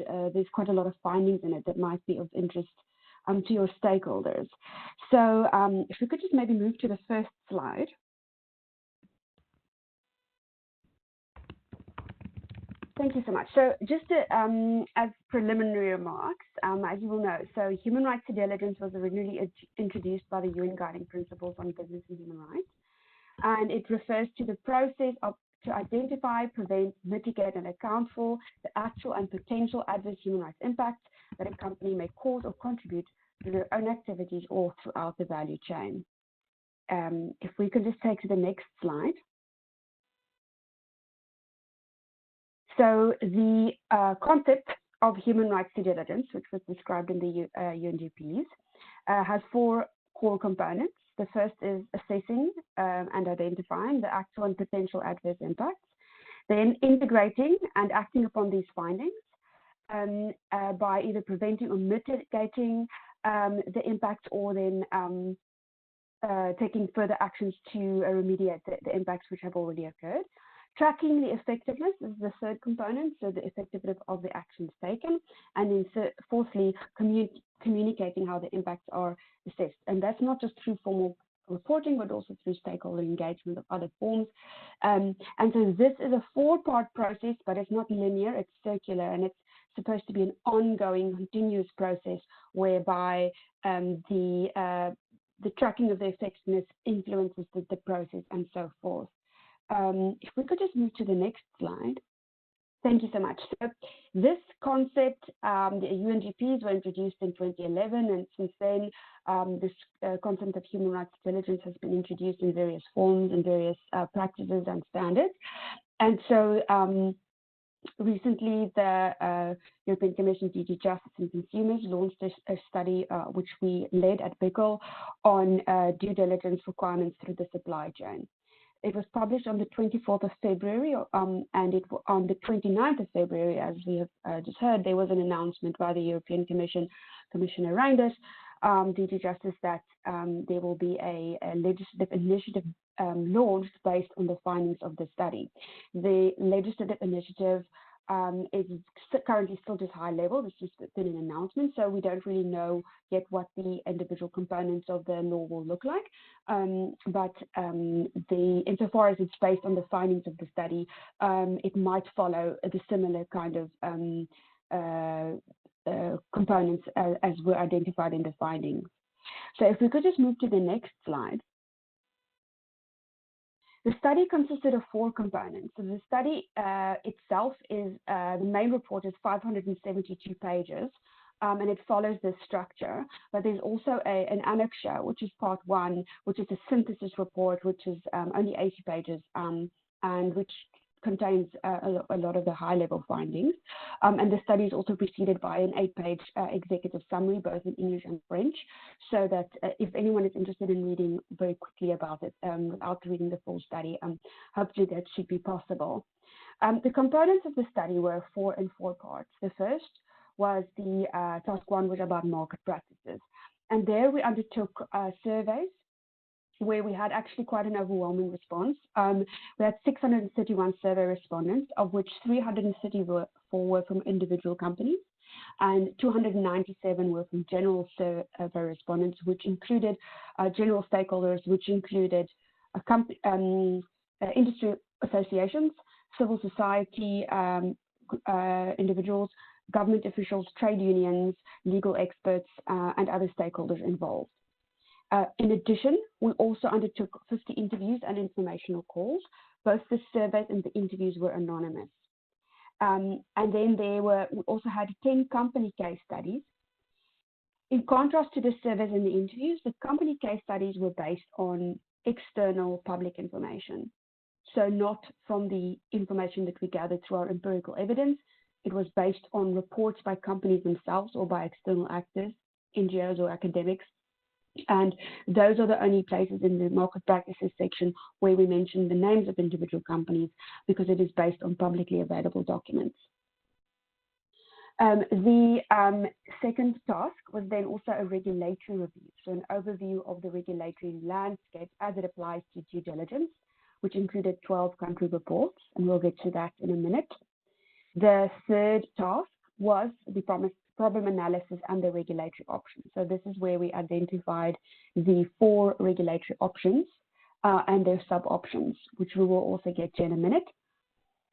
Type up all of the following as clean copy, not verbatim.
and there's quite a lot of findings in it that might be of interest to your stakeholders. So if we could just maybe move to the first slide. Thank you so much. So just as preliminary remarks, as you will know, so human rights due diligence was originally introduced by the UN Guiding Principles on Business and Human Rights. And it refers to the process to identify, prevent, mitigate, and account for the actual and potential adverse human rights impacts that a company may cause or contribute through their own activities or throughout the value chain. If we could just take to the next slide. So the concept of human rights due diligence, which was described in the UNGPs, has four core components. The first is assessing and identifying the actual and potential adverse impacts, then integrating and acting upon these findings by either preventing or mitigating the impacts, or then taking further actions to remediate the impacts which have already occurred. Tracking the effectiveness is the third component, so the effectiveness of the actions taken. And then fourthly, communicating how the impacts are assessed. And that's not just through formal reporting, but also through stakeholder engagement of other forms. And so this is a four-part process, but it's not linear, it's circular, and it's supposed to be an ongoing, continuous process whereby the tracking of the effectiveness influences the process and so forth. If we could just move to the next slide. Thank you so much. So this concept, the UNGPs were introduced in 2011, and since then, this concept of human rights diligence has been introduced in various forms and various practices and standards. And so recently, the European Commission, DG Justice and Consumers, launched a study which we led at BICL on due diligence requirements through the supply chain. It was published on the 24th of February, and on the 29th of February, as we have just heard, there was an announcement by the European Commission, Commissioner Reinders, DG Justice, that there will be a legislative initiative launched based on the findings of the study. The legislative initiative is currently still just high level. This has just been an announcement, so we don't really know yet what the individual components of the law will look like. But insofar as it's based on the findings of the study, it might follow the similar kind of components as were identified in the findings. So if we could just move to the next slide. The study consisted of four components. So the study itself is, the main report is 572 pages, and it follows this structure. But there's also an annexure, which is part one, which is a synthesis report, which is only 80 pages, and which contains a lot of the high-level findings. And the study is also preceded by an 8-page executive summary, both in English and French, so that if anyone is interested in reading very quickly about it without reading the full study, hopefully that should be possible. The components of the study were in four parts. The first was the task one, was about market practices. And there we undertook surveys where we had actually quite an overwhelming response. We had 631 survey respondents, of which 334 were from individual companies, and 297 were from general survey respondents, which included general stakeholders, which included industry associations, civil society individuals, government officials, trade unions, legal experts, and other stakeholders involved. In addition, we also undertook 50 interviews and informational calls. Both the surveys and the interviews were anonymous. And then we also had 10 company case studies. In contrast to the surveys and the interviews, the company case studies were based on external public information. So not from the information that we gathered through our empirical evidence. It was based on reports by companies themselves or by external actors, NGOs or academics. And those are the only places in the market practices section where we mention the names of individual companies, because it is based on publicly available documents. The second task was then also a regulatory review, so an overview of the regulatory landscape as it applies to due diligence, which included 12 country reports, and we'll get to that in a minute. The third task was the problem analysis and the regulatory options. So this is where we identified the 4 regulatory options and their sub-options, which we will also get to in a minute.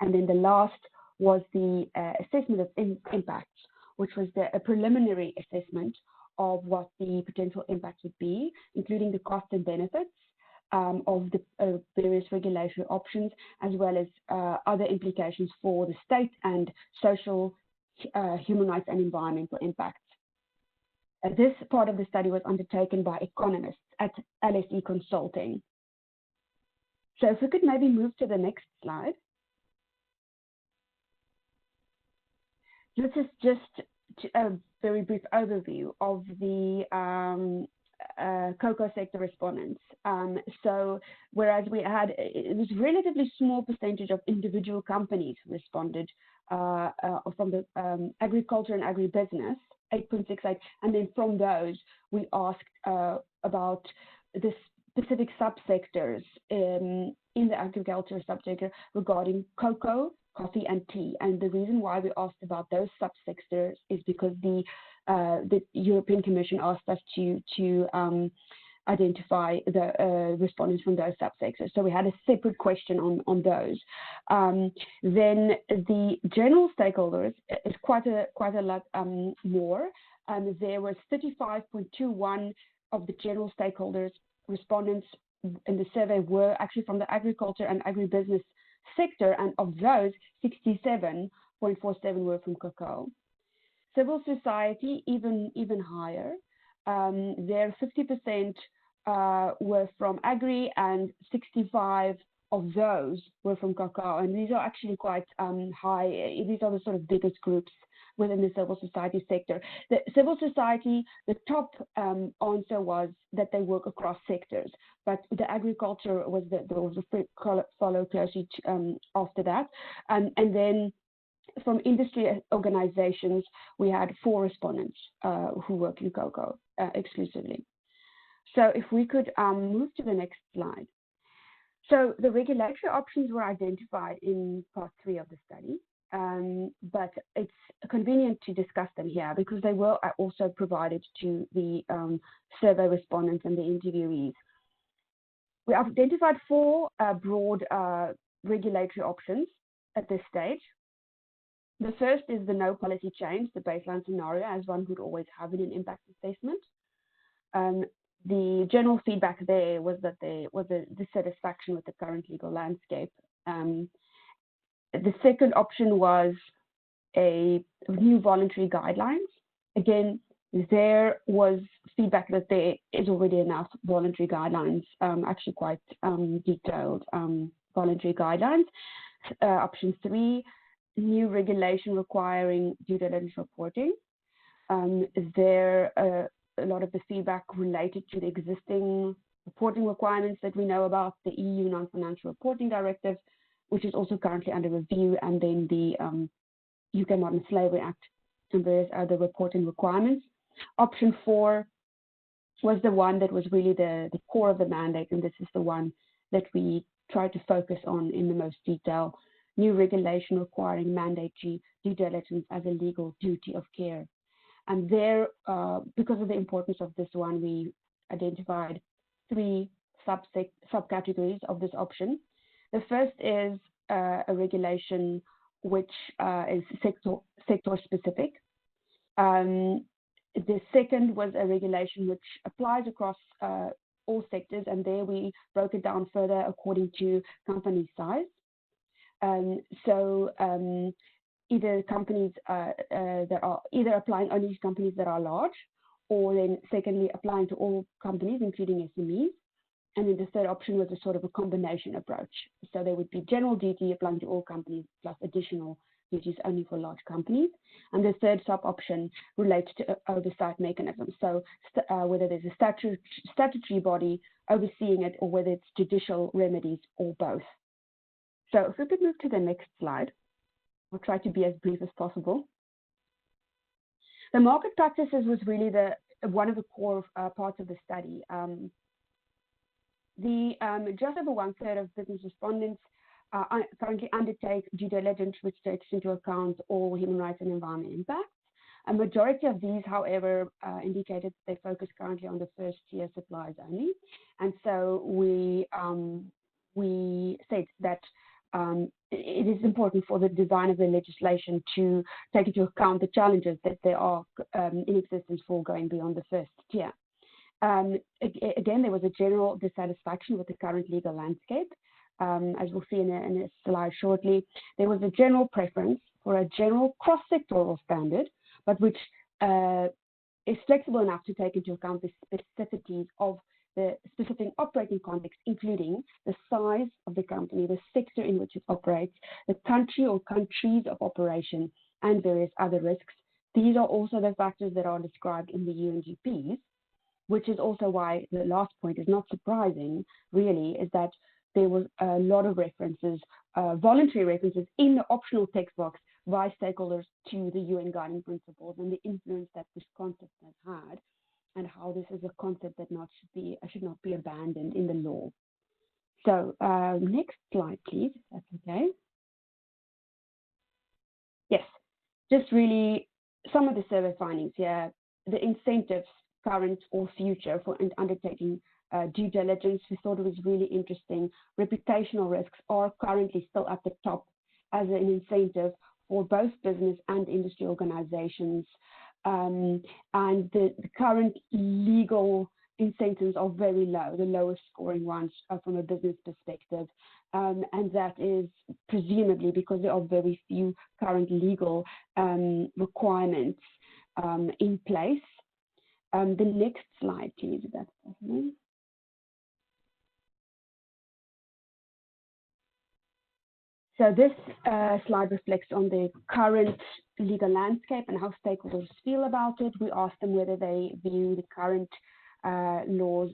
And then the last was the assessment of impacts, which was a preliminary assessment of what the potential impacts would be, including the costs and benefits of the various regulatory options, as well as other implications for the state and social, human rights and environmental impacts. This part of the study was undertaken by economists at LSE Consulting. So if we could maybe move to the next slide. This is just a very brief overview of the cocoa sector respondents. So whereas we had, it was a relatively small percentage of individual companies who responded from the agriculture and agribusiness, 8.68, and then from those we asked about the specific subsectors in the agriculture subsector regarding cocoa, coffee and tea. And the reason why we asked about those subsectors is because the European Commission asked us to identify the respondents from those subsectors. So we had a separate question on those. Then the general stakeholders is quite a lot more. There was 35.21 of the general stakeholders respondents in the survey were actually from the agriculture and agribusiness sector, and of those, 67.47 were from cocoa. Civil society, even higher. There, 50% were from agri, and 65 of those were from cocoa. And these are actually quite high. These are the sort of biggest groups within the civil society sector. The civil society, the top answer was that they work across sectors, but the agriculture was follow closely after that. And then from industry organizations, we had 4 respondents who work in cocoa exclusively. So if we could move to the next slide. So the regulatory options were identified in part 3 of the study. But it's convenient to discuss them here because they were also provided to the survey respondents and the interviewees. We identified 4 broad regulatory options at this stage. The first is the no policy change, the baseline scenario, as one would always have in an impact assessment. The general feedback there was that there was a dissatisfaction with the current legal landscape. The second option was a new voluntary guidelines. Again, there was feedback that there is already enough voluntary guidelines, actually quite detailed voluntary guidelines. Option 3, new regulation requiring due diligence reporting. A lot of the feedback related to the existing reporting requirements that we know about, the EU Non-Financial Reporting Directive, which is also currently under review, and then the UK Modern Slavery Act and various other reporting requirements. Option 4 was the one that was really the core of the mandate, and this is the one that we tried to focus on in the most detail. New regulation requiring mandatory due diligence as a legal duty of care. And there, because of the importance of this one, we identified 3 subcategories of this option. The first is a regulation which is sector specific. The second was a regulation which applies across all sectors, and there we broke it down further according to company size. Either companies that are either applying only to companies that are large, or then secondly applying to all companies, including SMEs. And then the third option was a sort of a combination approach. So there would be general duty applying to all companies plus additional duties only for large companies. And the third sub-option relates to oversight mechanisms. So whether there's a statutory body overseeing it, or whether it's judicial remedies, or both. So if we could move to the next slide. I'll try to be as brief as possible. The market practices was really one of the core parts of the study. Just over 1/3 of business respondents currently undertake due diligence which takes into account all human rights and environment impacts. A majority of these, however, indicated they focus currently on the first tier suppliers only. And so we said that it is important for the design of the legislation to take into account the challenges that there are in existence for going beyond the first tier. Again, there was a general dissatisfaction with the current legal landscape. As we'll see in a slide shortly, there was a general preference for a general cross-sectoral standard, but which is flexible enough to take into account the specificities of the specific operating context, including the size of the company, the sector in which it operates, the country or countries of operation, and various other risks. These are also the factors that are described in the UNGPs, which is also why the last point is not surprising, really, is that there was a lot of references, voluntary references in the optional text box by stakeholders to the UN guiding principles and the influence that this concept has had, and how this is a concept that should not be abandoned in the law. So next slide, please, if that's okay. Yes, just really some of the survey findings here. The incentives, current or future, for undertaking due diligence, we thought it was really interesting. Reputational risks are currently still at the top as an incentive for both business and industry organizations. And the current legal incentives are very low, the lowest scoring ones from a business perspective. And that is presumably because there are very few current legal requirements in place. The next slide, please, if that's possible. So this slide reflects on the current legal landscape and how stakeholders feel about it. We asked them whether they view the current laws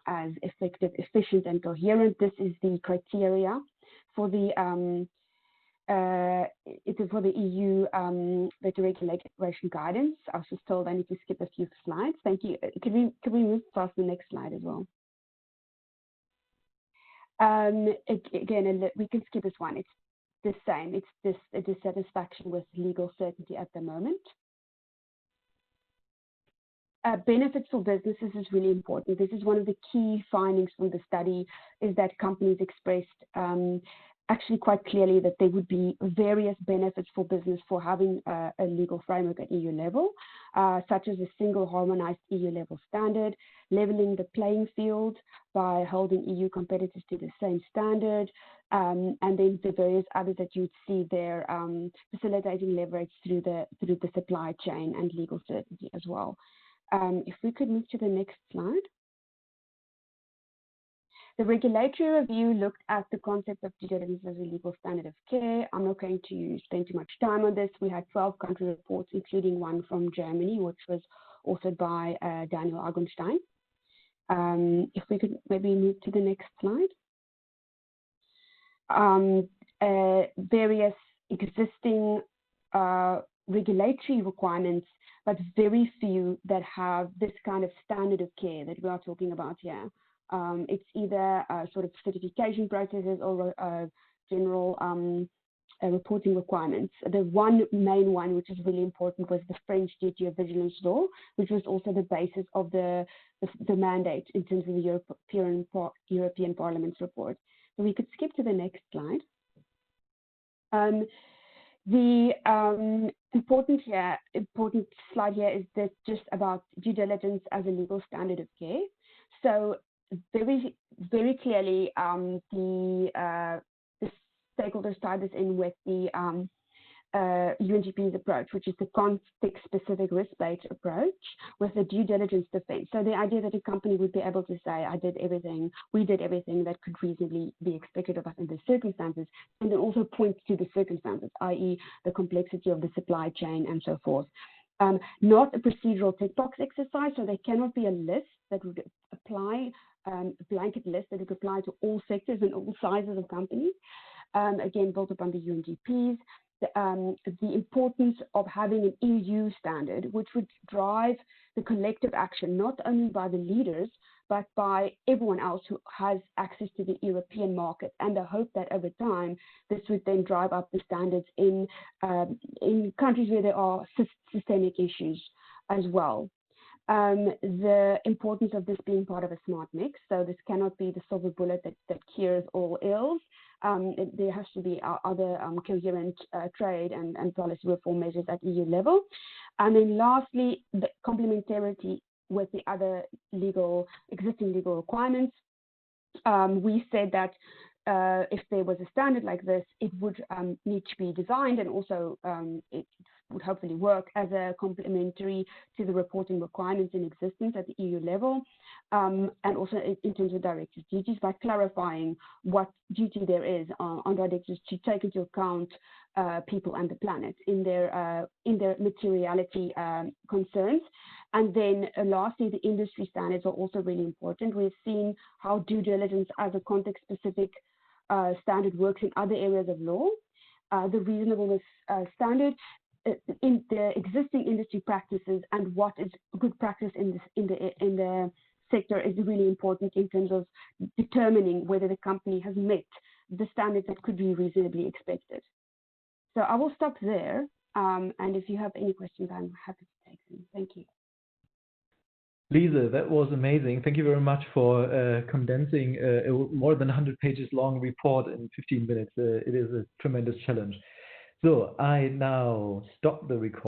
as effective, efficient, and coherent. This is the criteria for the EU better regulation guidance. I was just told I need to skip a few slides. Thank you. Can we move past the next slide as well? Again, we can skip this one. It's the same. It's this a dissatisfaction with legal certainty at the moment. Benefits for businesses is really important. This is one of the key findings from the study, is that companies expressed actually quite clearly that there would be various benefits for business for having a legal framework at EU level, such as a single harmonized EU level standard, leveling the playing field by holding EU competitors to the same standard, and then the various others that you'd see there, facilitating leverage through the supply chain and legal certainty as well. If we could move to the next slide. The regulatory review looked at the concept of due diligence as a legal standard of care. I'm not going to spend too much time on this. We had 12 country reports, including one from Germany, which was authored by Daniel Augenstein. If we could maybe move to the next slide. Various existing regulatory requirements, but very few that have this kind of standard of care that we are talking about here. It's either sort of certification processes or general reporting requirements. The one main one, which is really important, was the French duty of vigilance law, which was also the basis of the mandate in terms of the European Parliament's report. So we could skip to the next slide. The important slide here is that just about due diligence as a legal standard of care. So very, very clearly, the stakeholders tie this in with the UNGP's approach, which is the context-specific risk-based approach with the due diligence defense. So the idea that a company would be able to say, we did everything that could reasonably be expected of us in the circumstances, and then also point to the circumstances, i.e. the complexity of the supply chain and so forth. Not a procedural tick box exercise, so there cannot be a list that would apply, a blanket list that would apply to all sectors and all sizes of companies. Again, built upon the UNGPs. The importance of having an EU standard, which would drive the collective action, not only by the leaders, but by everyone else who has access to the European market. And I hope that over time, this would then drive up the standards in countries where there are systemic issues as well. The importance of this being part of a smart mix. So this cannot be the silver bullet that cures all ills. There has to be other coherent trade and policy reform measures at EU level. And then lastly, the complementarity with the other existing legal requirements. We said that if there was a standard like this, it would need to be designed, and also it would hopefully work as a complementary to the reporting requirements in existence at the EU level, and also in terms of directors' duties, by clarifying what duty there is on directors to take into account people and the planet in their materiality concerns. And then lastly, the industry standards are also really important. We've seen how due diligence as a context-specific standard works in other areas of law. The reasonableness standard in the existing industry practices and what is good practice in the sector is really important in terms of determining whether the company has met the standards that could be reasonably expected. So I will stop there, and if you have any questions, I'm happy to take them. Thank you. Lisa, that was amazing. Thank you very much for condensing a more than 100 pages long report in 15 minutes. It is a tremendous challenge. So, I now stop the recording.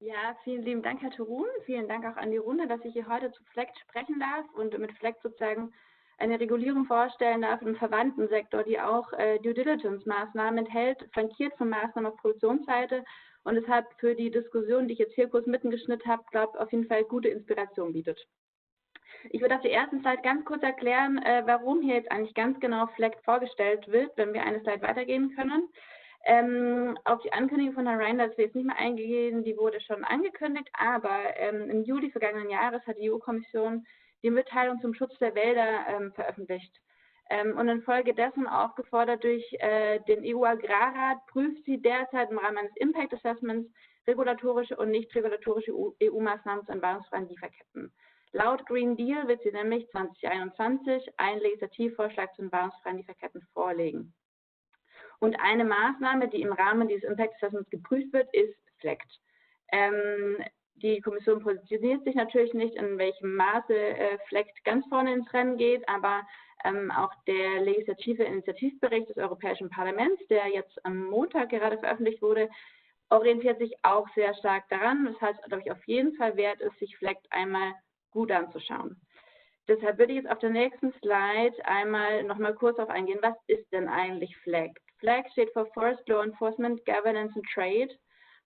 Ja, vielen lieben Dank, Herr Thurun. Vielen Dank auch an die Runde, dass ich hier heute zu FLEGT sprechen darf und mit FLEGT sozusagen eine Regulierung vorstellen darf im verwandten Sektor, die auch Due Diligence-Maßnahmen enthält, flankiert von Maßnahmen auf Produktionsseite und deshalb für die Diskussion, die ich jetzt hier kurz mitgeschnitten habe, glaube ich, auf jeden Fall gute Inspiration bietet. Ich würde auf der ersten Slide ganz kurz erklären, warum hier jetzt eigentlich ganz genau FLEGT vorgestellt wird, wenn wir eine Slide weitergehen können. Auf die Ankündigung von Herrn Reinders will ich jetzt nicht mehr eingehen, die wurde schon angekündigt, aber im Juli vergangenen Jahres hat die EU-Kommission die Mitteilung zum Schutz der Wälder veröffentlicht. Und infolgedessen aufgefordert durch den EU-Agrarrat, prüft sie derzeit im Rahmen eines Impact Assessments regulatorische und nicht regulatorische EU-Maßnahmen zu entwaldungsfreien Lieferketten. Laut Green Deal wird sie nämlich 2021 einen Legislativvorschlag zu entwaldungsfreien Lieferketten vorlegen. Und eine Maßnahme, die im Rahmen dieses Impact Assessments geprüft wird, ist FLEGT. Die Kommission positioniert sich natürlich nicht, in welchem Maße FLEGT ganz vorne ins Rennen geht, aber auch der legislative Initiativbericht des Europäischen Parlaments, der jetzt am Montag gerade veröffentlicht wurde, orientiert sich auch sehr stark daran. Das heißt, glaube ich, auf jeden Fall wert ist, sich FLEGT einmal gut anzuschauen. Deshalb würde ich jetzt auf der nächsten Slide einmal nochmal kurz darauf eingehen, was ist denn eigentlich FLEGT? FLEGT steht für Forest Law Enforcement, Governance and Trade,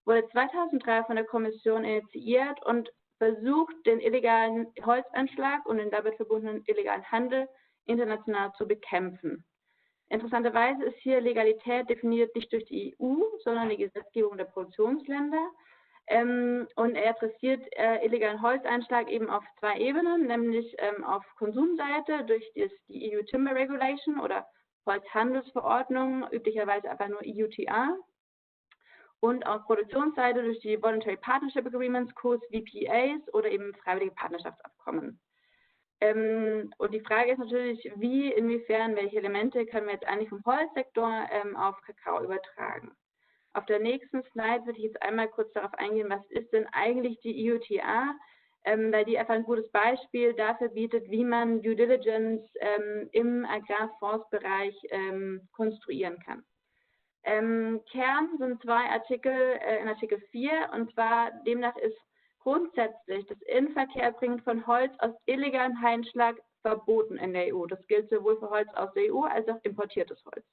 wurde 2003 von der Kommission initiiert und versucht, den illegalen Holzeinschlag und den damit verbundenen illegalen Handel international zu bekämpfen. Interessanterweise ist hier Legalität definiert nicht durch die EU, sondern die Gesetzgebung der Produktionsländer. Und er adressiert illegalen Holzeinschlag eben auf zwei Ebenen, nämlich auf Konsumseite durch die EU Timber Regulation oder Holzhandelsverordnung, üblicherweise einfach nur EUTR, und auf Produktionsseite durch die Voluntary Partnership Agreements, kurz VPAs oder eben freiwillige Partnerschaftsabkommen. Und die Frage ist natürlich, inwiefern, welche Elemente können wir jetzt eigentlich vom Holzsektor auf Kakao übertragen. Auf der nächsten Slide würde ich jetzt einmal kurz darauf eingehen, was ist denn eigentlich die EUTR, weil die einfach ein gutes Beispiel dafür bietet, wie man Due Diligence im Agrarforstbereich konstruieren kann. Kern sind zwei Artikel in Artikel 4, und zwar demnach ist grundsätzlich das Inverkehrbringen von Holz aus illegalem Einschlag verboten in der EU. Das gilt sowohl für Holz aus der EU als auch importiertes Holz.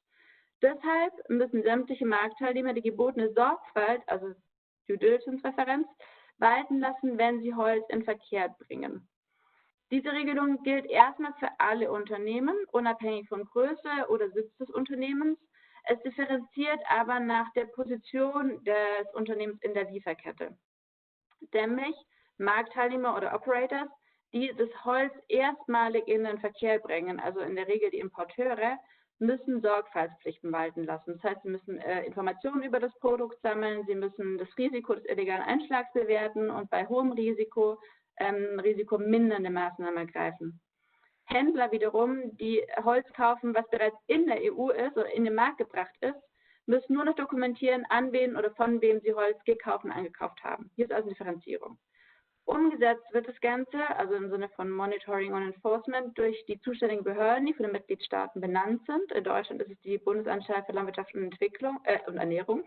Deshalb müssen sämtliche Marktteilnehmer die gebotene Sorgfalt, also Due Diligence-Referenz, walten lassen, wenn sie Holz in Verkehr bringen. Diese Regelung gilt erstmal für alle Unternehmen, unabhängig von Größe oder Sitz des Unternehmens. Es differenziert aber nach der Position des Unternehmens in der Lieferkette. Nämlich Marktteilnehmer oder Operators, die das Holz erstmalig in den Verkehr bringen, also in der Regel die Importeure, müssen Sorgfaltspflichten walten lassen. Das heißt, sie müssen Informationen über das Produkt sammeln, sie müssen das Risiko des illegalen Einschlags bewerten und bei hohem Risiko risikomindernde Maßnahmen ergreifen. Händler wiederum, die Holz kaufen, was bereits in der EU ist oder in den Markt gebracht ist, müssen nur noch dokumentieren, an wen oder von wem sie Holz gekauft und eingekauft haben. Hier ist also eine Differenzierung. Umgesetzt wird das Ganze, also im Sinne von Monitoring und Enforcement, durch die zuständigen Behörden, die für die Mitgliedstaaten benannt sind. In Deutschland ist es die Bundesanstalt für Landwirtschaft und und Ernährung,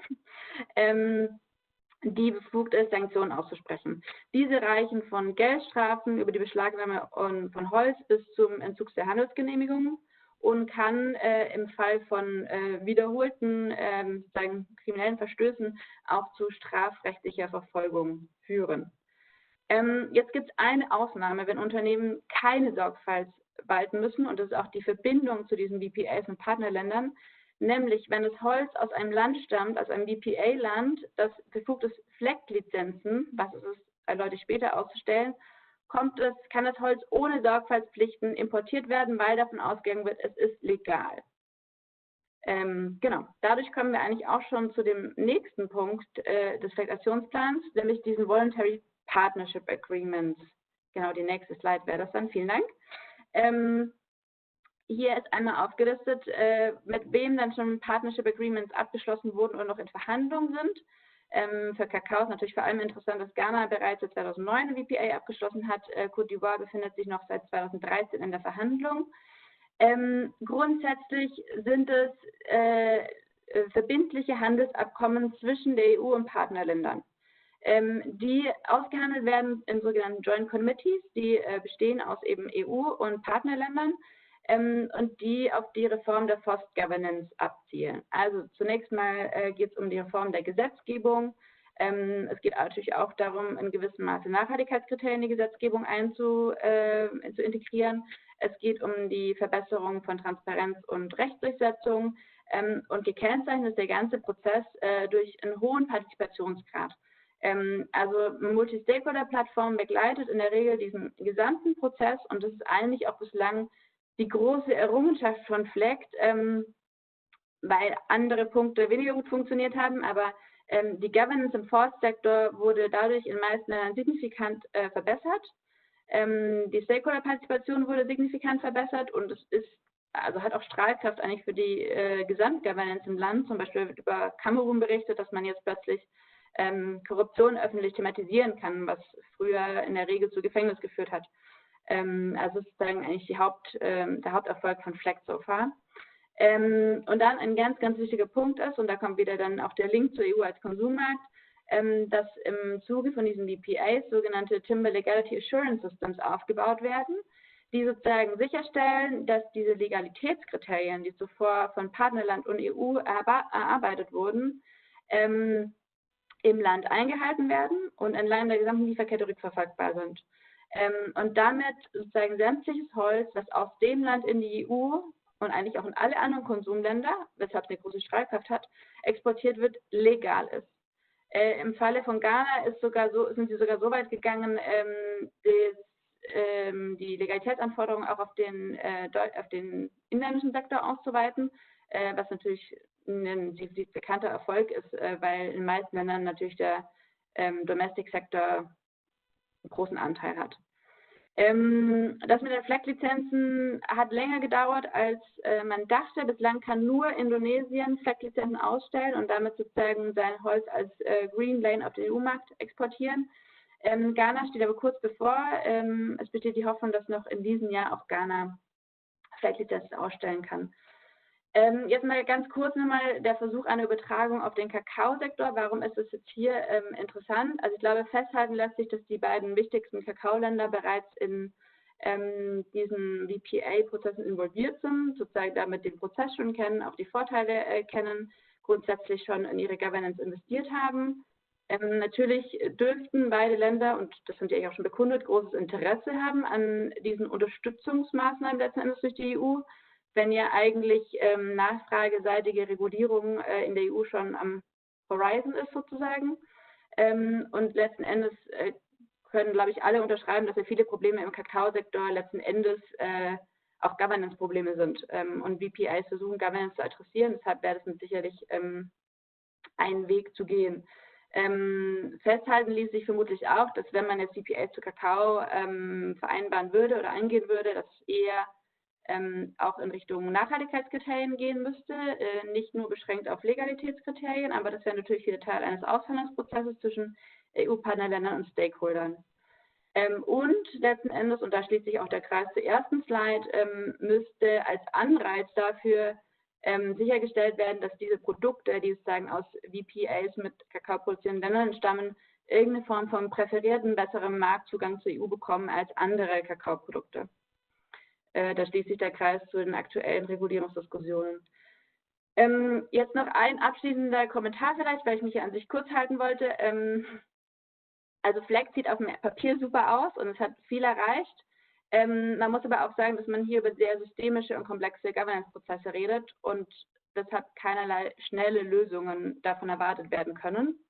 die befugt ist, Sanktionen auszusprechen. Diese reichen von Geldstrafen über die Beschlagnahme von Holz bis zum Entzug der Handelsgenehmigungen und kann im Fall von wiederholten kriminellen Verstößen auch zu strafrechtlicher Verfolgung führen. Jetzt gibt es eine Ausnahme, wenn Unternehmen keine Sorgfalt walten müssen, und das ist auch die Verbindung zu diesen VPAs und Partnerländern, nämlich wenn das Holz aus einem Land stammt, aus einem VPA-Land, das befugt ist, Flecklizenzen, was ist es, erläutere ich später, auszustellen, kann das Holz ohne Sorgfaltspflichten importiert werden, weil davon ausgegangen wird, es ist legal. Genau, dadurch kommen wir eigentlich auch schon zu dem nächsten Punkt des Fleckaktionsplans, nämlich diesen Voluntary Partnership Agreements. Genau, die nächste Slide wäre das dann. Vielen Dank. Hier ist einmal aufgelistet, mit wem dann schon Partnership Agreements abgeschlossen wurden oder noch in Verhandlungen sind. Für Kakao ist natürlich vor allem interessant, dass Ghana bereits seit 2009 eine VPA abgeschlossen hat. Côte d'Ivoire befindet sich noch seit 2013 in der Verhandlung. Grundsätzlich sind es verbindliche Handelsabkommen zwischen der EU und Partnerländern, die ausgehandelt werden in sogenannten Joint Committees, die bestehen aus eben EU und Partnerländern und die auf die Reform der Forced Governance abzielen. Also zunächst mal geht es um die Reform der Gesetzgebung. Es geht natürlich auch darum, in gewissem Maße Nachhaltigkeitskriterien in die Gesetzgebung zu integrieren. Es geht um die Verbesserung von Transparenz und Rechtsdurchsetzung und gekennzeichnet ist der ganze Prozess durch einen hohen Partizipationsgrad. Also eine Multi-Stakeholder-Plattform begleitet in der Regel diesen gesamten Prozess, und das ist eigentlich auch bislang die große Errungenschaft von FLEGT, weil andere Punkte weniger gut funktioniert haben, aber die Governance im Forstsektor wurde dadurch in meisten Ländern signifikant verbessert. Die Stakeholder-Partizipation wurde signifikant verbessert, und es ist, also hat auch Strahlkraft eigentlich für die Gesamtgovernance im Land. Zum Beispiel wird über Kamerun berichtet, dass man jetzt plötzlich Korruption öffentlich thematisieren kann, was früher in der Regel zu Gefängnis geführt hat. Also sozusagen eigentlich der Haupterfolg von FLEGT so far. Und dann ein ganz, ganz wichtiger Punkt ist, und da kommt wieder dann auch der Link zur EU als Konsummarkt, dass im Zuge von diesen VPAs sogenannte Timber Legality Assurance Systems aufgebaut werden, die sozusagen sicherstellen, dass diese Legalitätskriterien, die zuvor von Partnerland und EU erarbeitet wurden, im Land eingehalten werden und entlang der gesamten Lieferkette rückverfolgbar sind. Und damit sozusagen sämtliches Holz, das aus dem Land in die EU und eigentlich auch in alle anderen Konsumländer, weshalb es eine große Strahlkraft hat, exportiert wird, legal ist. Im Falle von Ghana sind sie sogar so weit gegangen, die Legalitätsanforderungen auch auf den inländischen Sektor auszuweiten, was natürlich ein bekannter Erfolg ist, weil in den meisten Ländern natürlich der Domestic-Sektor einen großen Anteil hat. Das mit den FLEGT-Lizenzen hat länger gedauert, als man dachte. Bislang kann nur Indonesien FLEGT-Lizenzen ausstellen und damit sozusagen sein Holz als Green Lane auf den EU-Markt exportieren. Ghana steht aber kurz bevor. Es besteht die Hoffnung, dass noch in diesem Jahr auch Ghana FLEGT-Lizenzen ausstellen kann. Jetzt mal ganz kurz nochmal der Versuch einer Übertragung auf den Kakaosektor. Warum ist es jetzt hier interessant? Also ich glaube, festhalten lässt sich, dass die beiden wichtigsten Kakaoländer bereits in diesen VPA-Prozessen involviert sind, sozusagen damit den Prozess schon kennen, auch die Vorteile kennen, grundsätzlich schon in ihre Governance investiert haben. Natürlich dürften beide Länder, und das sind ja auch schon bekundet, großes Interesse haben an diesen Unterstützungsmaßnahmen letzten Endes durch die EU, wenn ja eigentlich nachfrageseitige Regulierung in der EU schon am Horizon ist sozusagen. Und letzten Endes können, glaube ich, alle unterschreiben, dass ja viele Probleme im Kakaosektor letzten Endes auch Governance-Probleme sind. Und VPAs versuchen, Governance zu adressieren. Deshalb wäre das sicherlich ein Weg zu gehen. Festhalten ließ sich vermutlich auch, dass wenn man jetzt VPAs zu Kakao vereinbaren würde oder eingehen würde, dass es eher auch in Richtung Nachhaltigkeitskriterien gehen müsste, nicht nur beschränkt auf Legalitätskriterien, aber das wäre natürlich wieder Teil eines Aushandlungsprozesses zwischen EU-Partnerländern und Stakeholdern. Und letzten Endes, und da schließt sich auch der Kreis zur ersten Slide, müsste als Anreiz dafür sichergestellt werden, dass diese Produkte, die sozusagen aus VPAs mit Kakao produzierenden Ländern stammen, irgendeine Form von präferierten, besseren Marktzugang zur EU bekommen als andere Kakaoprodukte. Da schließt sich der Kreis zu den aktuellen Regulierungsdiskussionen. Jetzt noch ein abschließender Kommentar vielleicht, weil ich mich hier an sich kurz halten wollte. Also FLEGT sieht auf dem Papier super aus und es hat viel erreicht. Man muss aber auch sagen, dass man hier über sehr systemische und komplexe Governance-Prozesse redet und deshalb keinerlei schnelle Lösungen davon erwartet werden können.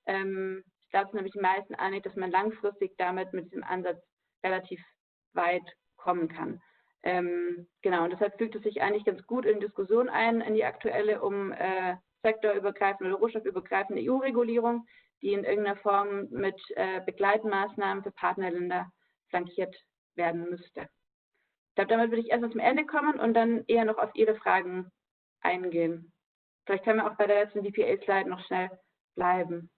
Ich glaube, es sind nämlich die meisten einig, dass man langfristig damit mit diesem Ansatz relativ weit kommen kann. Genau, und deshalb fügt es sich eigentlich ganz gut in Diskussion ein, in die aktuelle sektorübergreifende oder rohstoffübergreifende EU-Regulierung, die in irgendeiner Form mit Begleitmaßnahmen für Partnerländer flankiert werden müsste. Ich glaube, damit würde ich erstmal zum Ende kommen und dann eher noch auf Ihre Fragen eingehen. Vielleicht können wir auch bei der letzten VPA-Slide noch schnell bleiben.